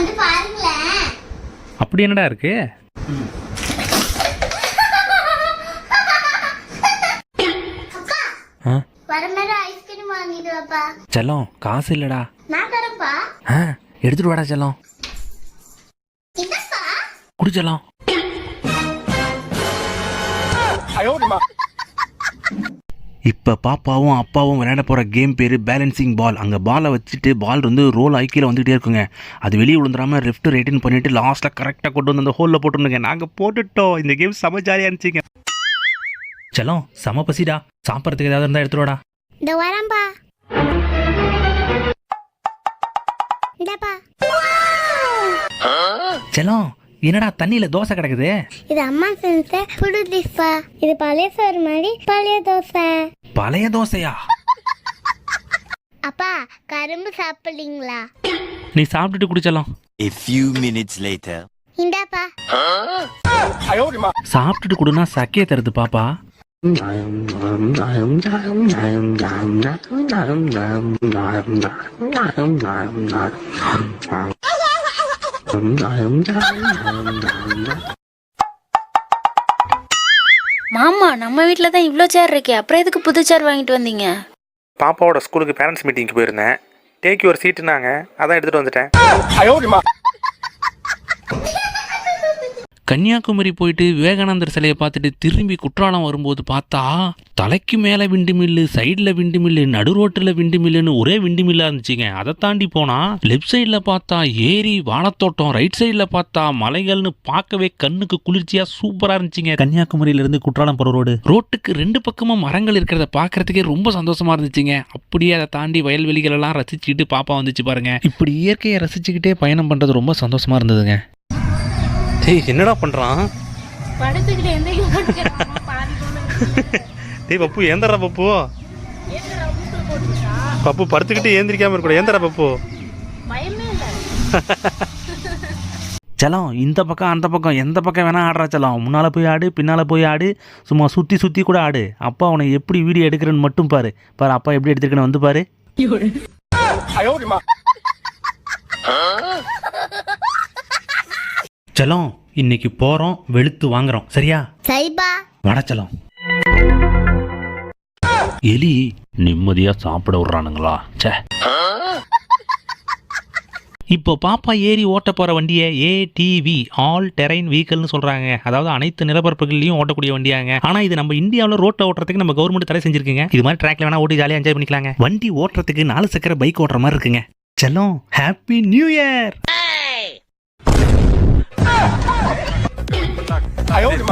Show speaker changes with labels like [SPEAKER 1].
[SPEAKER 1] வந்து பாருங்களேன்.
[SPEAKER 2] அப்படி என்னடா இருக்கு?
[SPEAKER 1] வரமேல ஐஸ்கிரீம் வாங்கிட்டு வாப்பா.
[SPEAKER 2] செல்லம் காசு இல்லடா.
[SPEAKER 1] நான் தரேன்ப்பா.
[SPEAKER 2] எடுத்துட்டு வாடா செல்லம்.
[SPEAKER 1] இதப்பா
[SPEAKER 2] குடி செல்லம். இப்போ பாப்பாவும் அப்பாவும் விளையாட போகிற கேம் பேர் பேலன்சிங் பால். அங்கே பாலை வச்சுட்டு பால் வந்து ரோல் ஆகி கீழே வந்துகிட்டே இருக்குங்க. அது வெளியே விழுந்துடாமல் லெஃப்ட் ரைட்டுன்னு பண்ணிவிட்டு லாஸ்ட்டில் கரெக்டாக கொண்டு வந்து அந்த ஹோலில் போட்டுருந்துங்க. நாங்கள் போட்டுட்டோம். இந்த கேம் செம ஜாலியாக இருந்துச்சுங்க. செல்லம் செம பசிடா. சாப்பிட்றதுக்கு ஏதாவது இருந்தால் எடுத்துருவாடா.
[SPEAKER 1] இந்த வரம்பா. இந்தப்பா.
[SPEAKER 2] செல்லம் என்னடா தண்ணியில தோசை கிடக்குது?
[SPEAKER 1] இது அம்மா செஞ்ச புது டிஷ்பா. இது பழைய சோறு மாதிரி பழைய தோசை.
[SPEAKER 2] பழைய தோசையா?
[SPEAKER 1] அப்பா கரும்பு சாப்பிடுறீங்களா?
[SPEAKER 2] நீ சாப்பிட்டுட்டு குடிச்சலாம்.
[SPEAKER 3] A few minutes later.
[SPEAKER 1] இந்தாப்பா.
[SPEAKER 2] சாப்பிட்டுட்டு குடுனா சக்கையை தருது பாப்பா.
[SPEAKER 4] மாமா நம்ம வீட்ல தான் இவ்ளோ சேர் இருக்கே, அப்புறம் எதுக்கு புது சேர் வாங்கிட்டு வந்தீங்க?
[SPEAKER 2] பாப்பாவோட ஸ்கூலுக்கு பேரண்ட்ஸ் மீட்டிங்க்கு போயிருந்தேன். டேக் யுவர் சீட்டுனாங்க, அதான் எடுத்துட்டு வந்துட்டேன். கன்னியாகுமரி போயிட்டு விவேகானந்தர் சிலையை பார்த்துட்டு திரும்பி குற்றாலம் வரும்போது பார்த்தா தலைக்கு மேலே விண்டு மில்லு, சைடில் விண்டு மில்லு, நடு ரோட்டில் விண்டு மில்லுன்னு ஒரே விண்டு மில்லாக இருந்துச்சுங்க. அதை தாண்டி போனால் லெஃப்ட் சைடில் பார்த்தா ஏரி வாழைத்தோட்டம், ரைட் சைடில் பார்த்தா மலைகள்னு பார்க்கவே கண்ணுக்கு குளிர்ச்சியாக சூப்பராக இருந்துச்சுங்க. கன்னியாகுமரியிலேருந்து குற்றாலம் போகிற ரோட்டுக்கு 2 பக்கமும் மரங்கள் இருக்கிறத பார்க்கறதுக்கே ரொம்ப சந்தோஷமாக இருந்துச்சுங்க. அப்படியே அதை தாண்டி வயல்வெளிகள் எல்லாம் ரசிச்சுக்கிட்டு பாப்பா வந்துச்சு பாருங்க. இப்படி இயற்கையை ரசிச்சுக்கிட்டே பயணம் பண்ணுறது ரொம்ப சந்தோஷமாக இருந்ததுங்க. டேய் என்னடா பண்ணுறான்? டேய் பப்பு ஏந்தரா பப்பு. பப்பு படுத்துக்கிட்டு ஏந்திரிக்காம இருக்கூட. ஏந்தரா பப்பு. செல்லம் இந்த பக்கம் அந்த பக்கம் எந்த பக்கம் வேணா ஆடுறா செல்லம். முன்னால் போய் ஆடு, பின்னால் போய் ஆடு, சும்மா சுற்றி சுற்றி கூட ஆடு. அப்பா அவனை எப்படி வீடியோ எடுக்கிறேன்னு மட்டும் பாரு. பாரு அப்பா எப்படி எடுத்துருக்கேன்னு வந்து பாரு. செல்லம் இன்னைக்கு போறோம், வெளுத்து வாங்குறோம். சரியா?
[SPEAKER 1] சரிப்பா.
[SPEAKER 2] வடச்சலம் எலி நிம்மதியா சாப்பிட விடுறானுங்களா? சே. இப்போ பாப்பா ஏறி ஓட்ட போற வண்டியை ஏடிவி ஆல் டெரைன் வெஹிக்கிள்னு சொல்றாங்க. அதாவது அனைத்து நிலப்பரப்புகள்லையும் ஓட்டக்கூடிய வண்டியாங்க. ஆனா இது நம்ம இந்தியாவில் ரோட்ல ஓட்டுறதுக்கு நம்ம கவர்மெண்ட் தடை செஞ்சிருக்குங்க. இது மாதிரி ட்ராக்ல வேணா ஓட்டி ஜாலியா என்ஜாய் பண்ணிக்கலாங்க. வண்டி ஓட்டுறதுக்கு 4 சக்கர பைக் ஓட்டுற மாதிரி இருக்குங்க. செல்லம் happy new year.
[SPEAKER 5] I owe you,